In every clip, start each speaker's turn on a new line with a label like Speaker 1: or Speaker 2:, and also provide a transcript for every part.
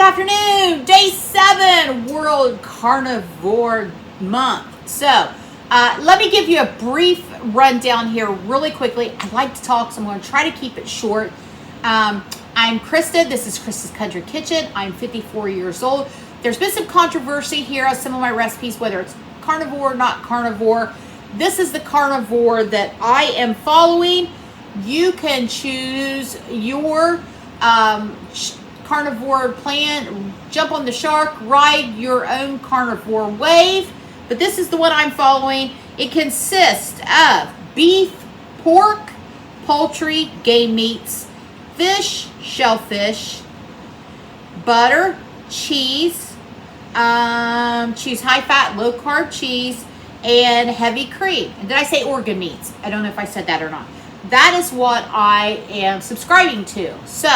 Speaker 1: good afternoon. Day 7, World Carnivore Month. So, let me give you a brief rundown here really quickly. I like to talk, so I'm going to try to keep it short. I'm Krista. This is Krista's Country Kitchen. I'm 54 years old. There's been some controversy here on some of my recipes, whether it's carnivore or not carnivore. This is the carnivore that I am following. You can choose your carnivore plan, jump on the shark, ride your own carnivore wave, but this is the one I'm following. It consists of beef, pork, poultry, game meats, fish, shellfish, butter, cheese, choose high fat, low carb cheese, and heavy cream. And did I say organ meats? I don't know if I said that or not. That is what I am subscribing to. So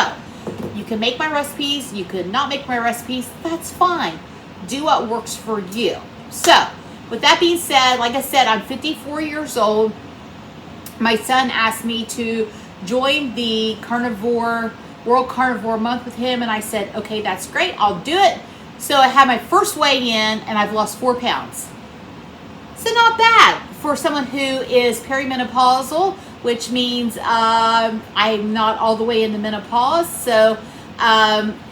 Speaker 1: you can make my recipes, you could not make my recipes, that's fine. Do what works for you. So with that being said, like I said, I'm 54 years old. My son asked me to join the World Carnivore Month with him, and I said, okay, that's great, I'll do it. So I had my first weigh-in, and I've lost 4 pounds. So not bad for someone who is perimenopausal, which means I'm not all the way into menopause. So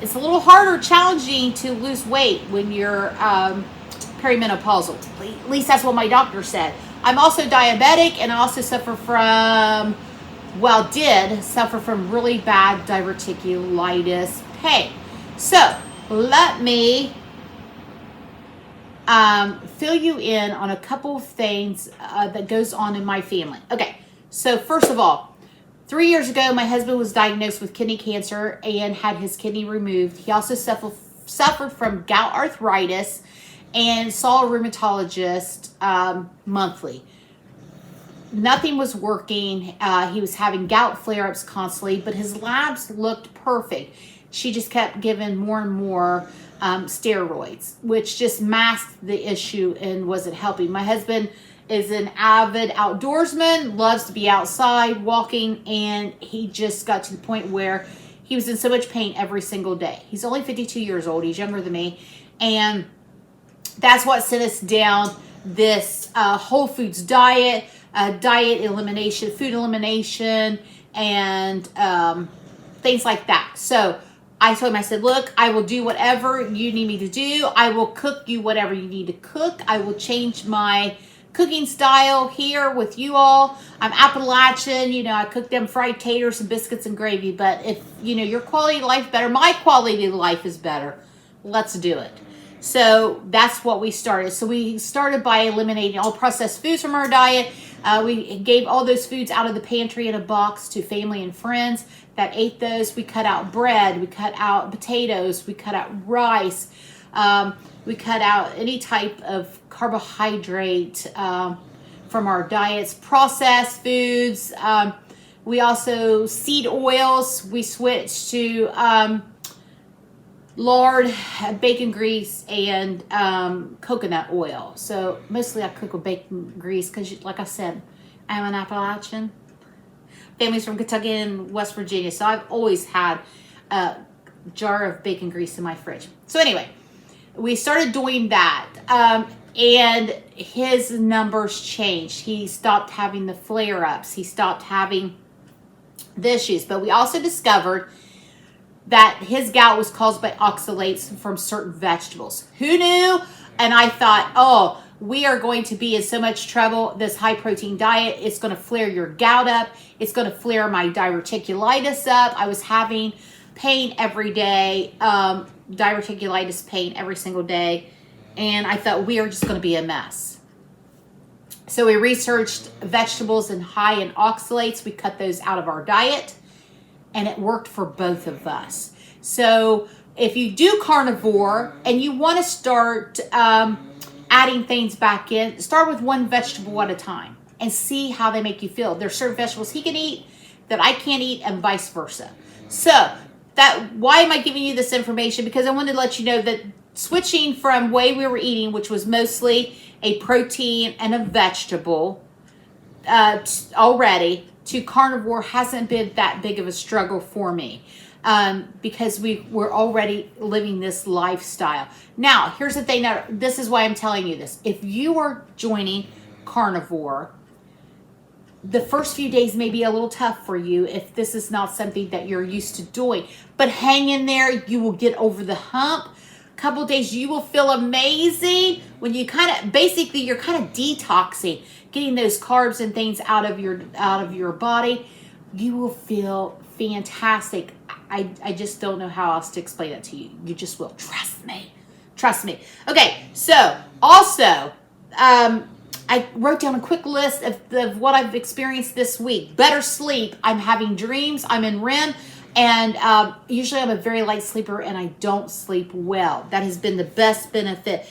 Speaker 1: it's a little harder, challenging to lose weight when you're perimenopausal. At least that's what my doctor said. I'm also diabetic, and I also suffer from, did suffer from really bad diverticulitis pain. So let me fill you in on a couple of things that goes on in my family. Okay, so first of all, 3 years ago, my husband was diagnosed with kidney cancer and had his kidney removed. He also suffered from gout arthritis and saw a rheumatologist monthly. Nothing was working. He was having gout flare-ups constantly, but his labs looked perfect. She just kept giving more and more steroids, which just masked the issue and wasn't helping. My husband is an avid outdoorsman, loves to be outside walking, and he just got to the point where he was in so much pain every single day. He's only 52 years old. He's younger than me, and that's what sent us down this whole foods diet, food elimination, and things like that. So I told him, I said, look, I will do whatever you need me to do. I will cook you whatever you need to cook. I will change my cooking style here with you all. I'm Appalachian, I cook them fried taters and biscuits and gravy, but if, your quality of life better, my quality of life is better, let's do it. So that's what we started. So we started by eliminating all processed foods from our diet. We gave all those foods out of the pantry in a box to family and friends that ate those. We cut out bread, we cut out potatoes, we cut out rice, we cut out any type of carbohydrate from our diets, processed foods. We also, seed oils, we switched to lard, bacon grease, and coconut oil. So mostly I cook with bacon grease because, like I said, I'm an Appalachian. Family's from Kentucky and West Virginia, so I've always had a jar of bacon grease in my fridge. So anyway, we started doing that, and his numbers changed. He stopped having the flare-ups. He stopped having the issues. But we also discovered that his gout was caused by oxalates from certain vegetables. Who knew? And I thought, we are going to be in so much trouble. This high protein diet, it's going to flare your gout up. It's going to flare my diverticulitis up. I was having pain every day, diverticulitis pain every single day. And I thought we are just going to be a mess. So we researched vegetables and high in oxalates. We cut those out of our diet, and it worked for both of us. So if you do carnivore and you want to start adding things back in, start with one vegetable at a time and see how they make you feel. There's certain vegetables he can eat that I can't eat, and vice versa. So why am I giving you this information? Because I wanted to let you know that switching from way we were eating, which was mostly a protein and a vegetable already, to carnivore hasn't been that big of a struggle for me. because we're already living this lifestyle. Now, here's the thing, that this is why I'm telling you this. If you are joining Carnivore, the first few days may be a little tough for you if this is not something that you're used to doing. But hang in there. You will get over the hump. Couple days, you will feel amazing when you basically you're kind of detoxing, getting those carbs and things out of your body. You will feel fantastic. I just don't know how else to explain it to you. You just will. Trust me. Okay, so also I wrote down a quick list of what I've experienced this week. Better sleep. I'm having dreams. I'm in REM. And usually I'm a very light sleeper and I don't sleep well. That has been the best benefit.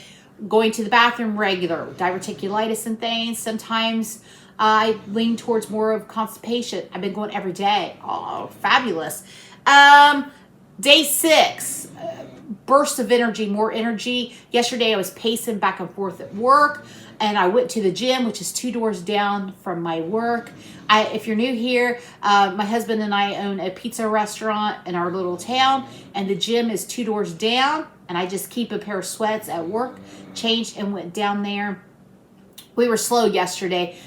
Speaker 1: Going to the bathroom regular, diverticulitis and things. Sometimes I lean towards more of constipation. I've been going every day. Oh, fabulous. Day 6, burst of energy, more energy. Yesterday I was pacing back and forth at work. And I went to the gym, which is 2 doors down from my work. If you're new here, my husband and I own a pizza restaurant in our little town, and the gym is 2 doors down. And I just keep a pair of sweats at work, changed, and went down there. We were slow yesterday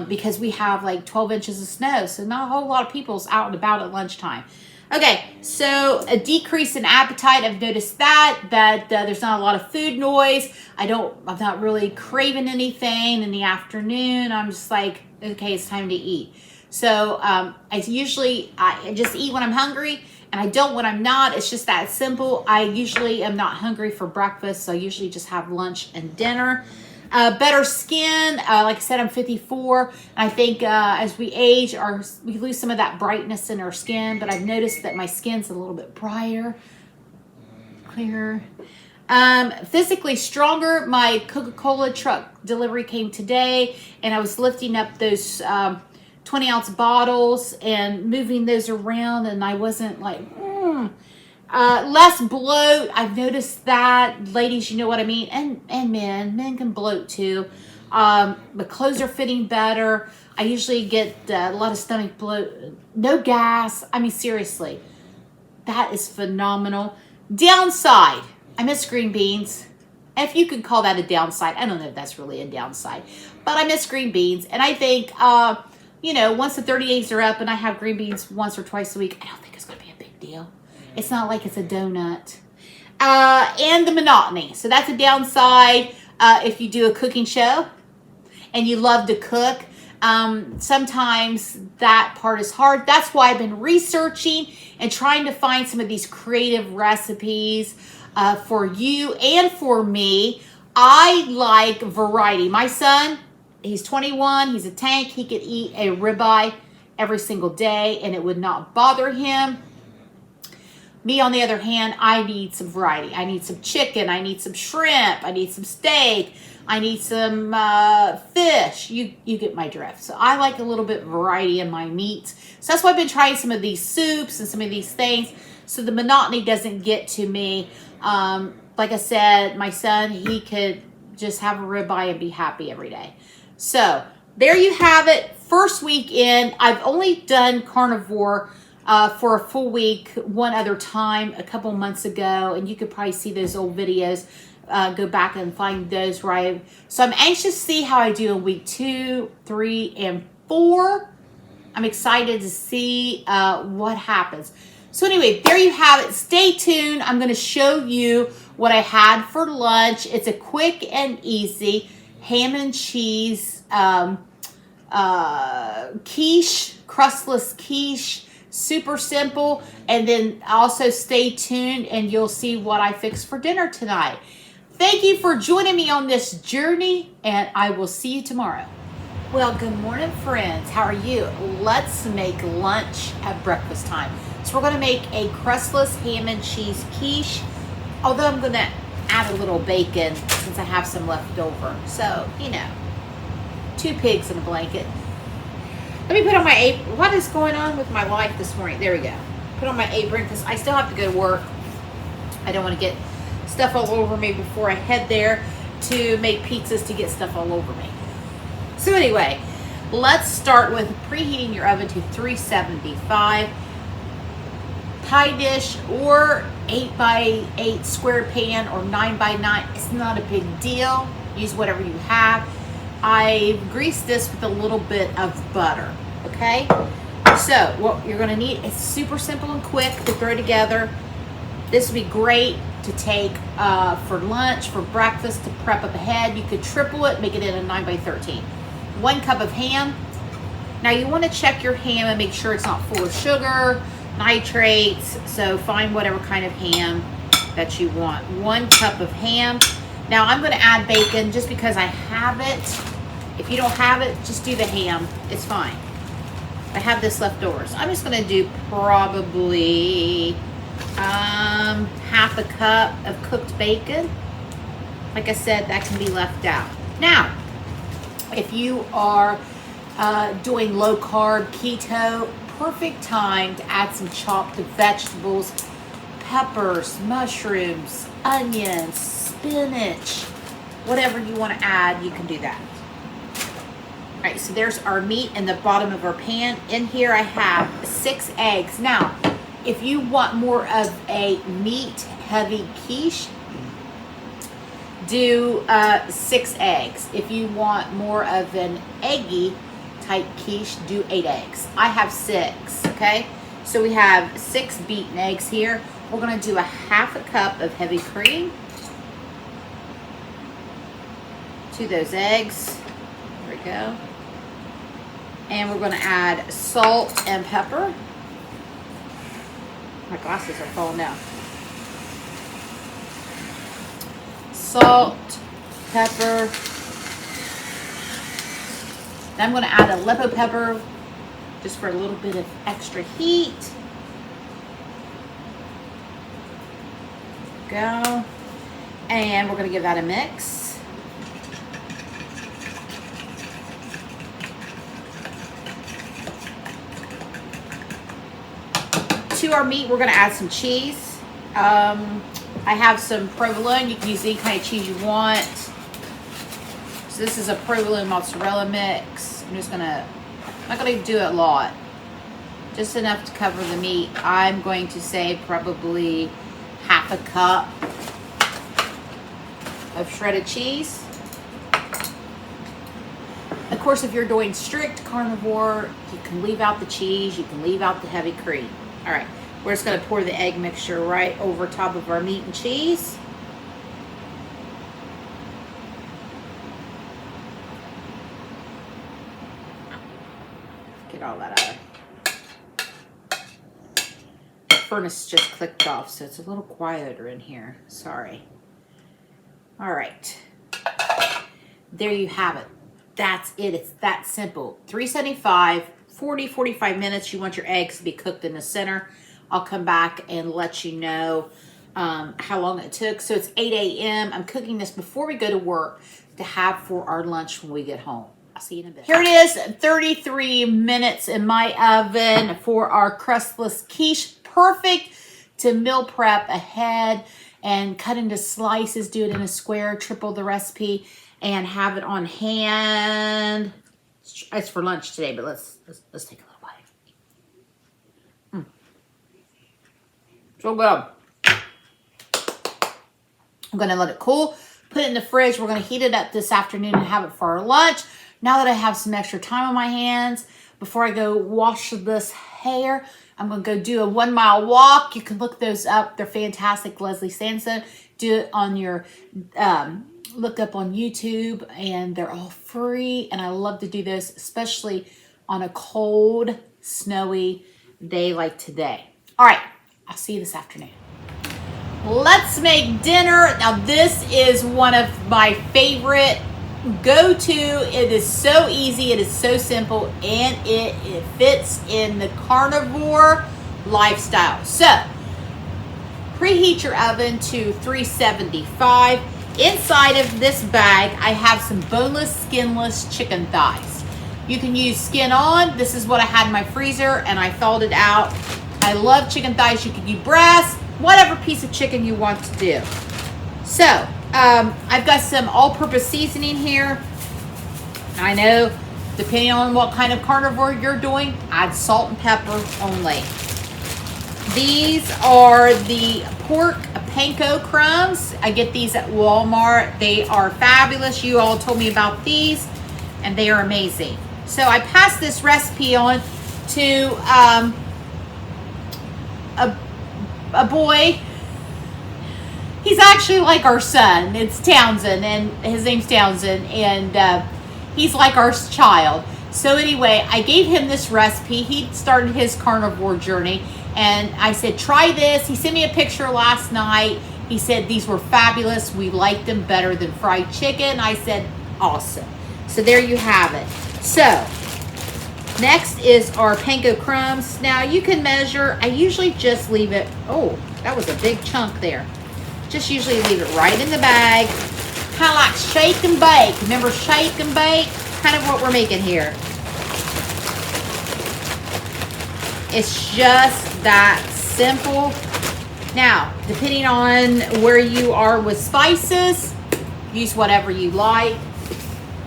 Speaker 1: because we have like 12 inches of snow, so not a whole lot of people's out and about at lunchtime. Okay, so a decrease in appetite. I've noticed that there's not a lot of food noise. I'm not really craving anything in the afternoon. I'm just like, okay, it's time to eat. So I just eat when I'm hungry, and I don't when I'm not. It's just that simple. I usually am not hungry for breakfast, so I usually just have lunch and dinner. Better skin. Like I said, I'm 54. And I think as we age, we lose some of that brightness in our skin. But I've noticed that my skin's a little bit brighter, clearer. Physically stronger. My Coca-Cola truck delivery came today, and I was lifting up those 20-ounce bottles and moving those around, and I wasn't like, less bloat. I've noticed that. Ladies, you know what I mean. And men can bloat too. The clothes are fitting better. I usually get a lot of stomach bloat. No gas. I mean, seriously. That is phenomenal. Downside. I miss green beans. If you could call that a downside. I don't know if that's really a downside. But I miss green beans. And I think, once the 30 days are up and I have green beans once or twice a week, I don't think it's going to be a big deal. It's not like it's a donut. And the monotony. So that's a downside if you do a cooking show and you love to cook. Sometimes that part is hard. That's why I've been researching and trying to find some of these creative recipes for you and for me. I like variety. My son, he's 21. He's a tank. He could eat a ribeye every single day and it would not bother him. Me, on the other hand, I need some variety. I need some chicken. I need some shrimp. I need some steak. I need some fish. You get my drift. So I like a little bit of variety in my meats. So that's why I've been trying some of these soups and some of these things so the monotony doesn't get to me. Like I said, my son, he could just have a ribeye and be happy every day. So there you have it. First weekend. I've only done Carnivore for a full week one other time a couple months ago, and you could probably see those old videos. Go back and find those so I'm anxious to see how I do in week 2, 3, and 4. I'm excited to see what happens. So anyway, there you have it. Stay tuned. I'm going to show you what I had for lunch. It's a quick and easy ham and cheese quiche, crustless quiche. Super simple. And then also stay tuned and you'll see what I fixed for dinner tonight. Thank you for joining me on this journey, and I will see you tomorrow. Well, good morning, friends. How are you? Let's make lunch at breakfast time. So we're going to make a crustless ham and cheese quiche, although I'm going to add a little bacon since I have some left over. So, 2 pigs in a blanket. Let me put on my apron. What is going on with my life this morning? There we go. Put on my apron because I still have to go to work. I don't want to get stuff all over me before I head there to make pizzas to get stuff all over me. So anyway, let's start with preheating your oven to 375. pie dish or 8x8 square pan or 9x9. It's not a big deal. Use whatever you have. I greased this with a little bit of butter, okay? So what you're gonna need is super simple and quick to throw together. This would be great to take for lunch, for breakfast, to prep up ahead. You could triple it, make it in a 9x13. 1 cup of ham. Now you wanna check your ham and make sure it's not full of sugar, nitrates, so find whatever kind of ham that you want. 1 cup of ham. Now I'm gonna add bacon just because I have it. If you don't have it, just do the ham, it's fine. I have this left over, so I'm just gonna do probably half a cup of cooked bacon. Like I said, that can be left out. Now, if you are doing low carb, keto, perfect time to add some chopped vegetables, peppers, mushrooms, onions, spinach, whatever you want to add, you can do that. All right, so there's our meat in the bottom of our pan. In here I have 6 eggs. Now, if you want more of a meat-heavy quiche, do 6 eggs. If you want more of an eggy type quiche, do 8 eggs. I have 6, okay? So we have 6 beaten eggs here. We're gonna do a half a cup of heavy cream to those eggs. There we go. And we're gonna add salt and pepper. My glasses are falling down. Salt, pepper. Then I'm going to add a Aleppo pepper just for a little bit of extra heat. Go. And we're going to give that a mix. To our meat, we're going to add some cheese. I have some provolone. You can use any kind of cheese you want. So this is a provolone mozzarella mix. I'm not gonna do it a lot. Just enough to cover the meat. I'm going to say probably half a cup of shredded cheese. Of course, if you're doing strict carnivore, you can leave out the cheese, you can leave out the heavy cream. All right, we're just gonna pour the egg mixture right over top of our meat and cheese. Get all that out of there. The furnace just clicked off, so it's a little quieter in here. Sorry. All right. There you have it. That's it. It's that simple. 375, 45 minutes. You want your eggs to be cooked in the center. I'll come back and let you know how long it took. So it's 8 a.m. I'm cooking this before we go to work to have for our lunch when we get home. I'll see you in a bit. Here it is, 33 minutes in my oven for our crustless quiche. Perfect to meal prep ahead and cut into slices. Do it in a square, triple the recipe, and have it on hand. It's for lunch today, but let's take a little bite. So good. I'm gonna let it cool, put it in the fridge. We're gonna heat it up this afternoon and have it for our lunch. Now that I have some extra time on my hands, before I go wash this hair, I'm gonna go do a 1 mile walk. You can look those up. They're fantastic. Leslie Sansone. Do it on your, look up on YouTube, and they're all free. And I love to do this, especially on a cold, snowy day like today. All right, I'll see you this afternoon. Let's make dinner. Now this is one of my favorite go-to. It is so easy, it is so simple, and it fits in the carnivore lifestyle. So preheat your oven to 375. Inside of this bag I have some boneless, skinless chicken thighs. You can use skin on. This is what I had in my freezer and I thawed it out. I love chicken thighs. You can use breast, whatever piece of chicken you want to do. So I've got some all-purpose seasoning here. I know, depending on what kind of carnivore you're doing, add salt and pepper only. These are the pork panko crumbs. I get these at Walmart. They are fabulous. You all told me about these, and they are amazing. So I passed this recipe on to a boy. He's actually like our son. It's Townsend, and his name's Townsend, and he's like our child. So anyway, I gave him this recipe. He started his carnivore journey, and I said, try this. He sent me a picture last night. He said these were fabulous. We liked them better than fried chicken. I said, awesome. So there you have it. So next is our panko crumbs. Now you can measure. I usually just leave it. Oh, that was a big chunk there. Just usually leave it right in the bag. Kind of like shake and bake. Remember shake and bake? Kind of what we're making here. It's just that simple. Now, depending on where you are with spices, use whatever you like.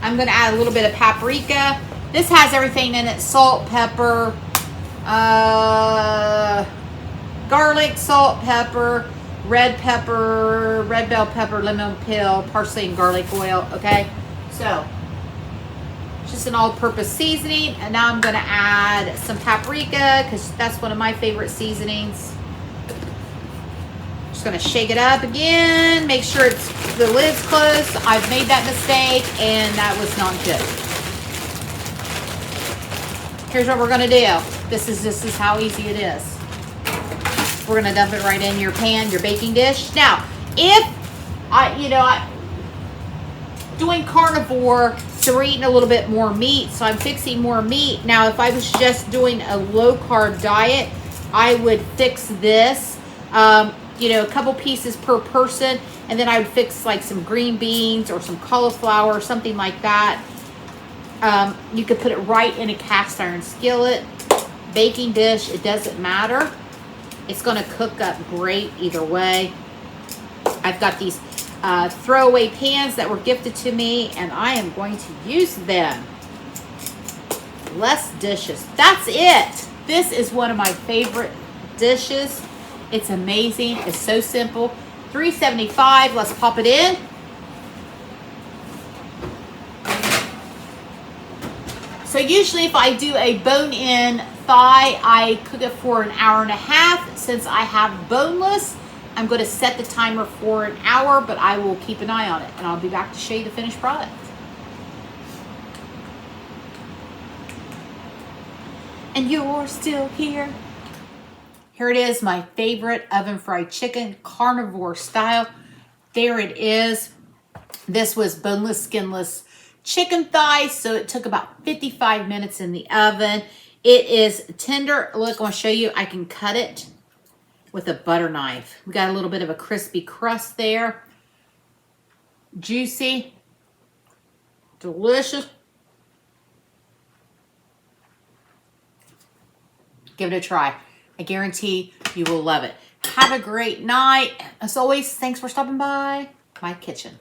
Speaker 1: I'm going to add a little bit of paprika. This has everything in it. Salt, pepper, garlic, salt, pepper, red bell pepper, lemon peel, parsley, and garlic oil. Okay, so just an all-purpose seasoning. And now I'm going to add some paprika because that's one of my favorite seasonings. Just going to shake it up again. Make sure the lid's closed. I've made that mistake, and that was not good. Here's what we're going to do. This is how easy it is. We're going to dump it right in your pan, your baking dish. Now, if doing carnivore, so we're eating a little bit more meat, so I'm fixing more meat. Now, if I was just doing a low-carb diet, I would fix this, a couple pieces per person, and then I would fix like some green beans or some cauliflower or something like that. You could put it right in a cast iron skillet, baking dish, it doesn't matter. It's going to cook up great either way. I've got these throwaway pans that were gifted to me, and I am going to use them. Less dishes. That's it. This is one of my favorite dishes. It's amazing. It's so simple. $3.75. Let's pop it in. So usually if I do a bone-in thigh, I cook it for an hour and a half. Since I have boneless, I'm going to set the timer for an hour, but I will keep an eye on it, and I'll be back to show you the finished product. And you're still here. Here it is, my favorite oven fried chicken, carnivore style. There it is. This was boneless, skinless chicken thighs, so it took about 55 minutes in the oven. It is tender. Look, I want to show you. I can cut it with a butter knife. We got a little bit of a crispy crust there. Juicy. Delicious. Give it a try. I guarantee you will love it. Have a great night. As always, thanks for stopping by my kitchen.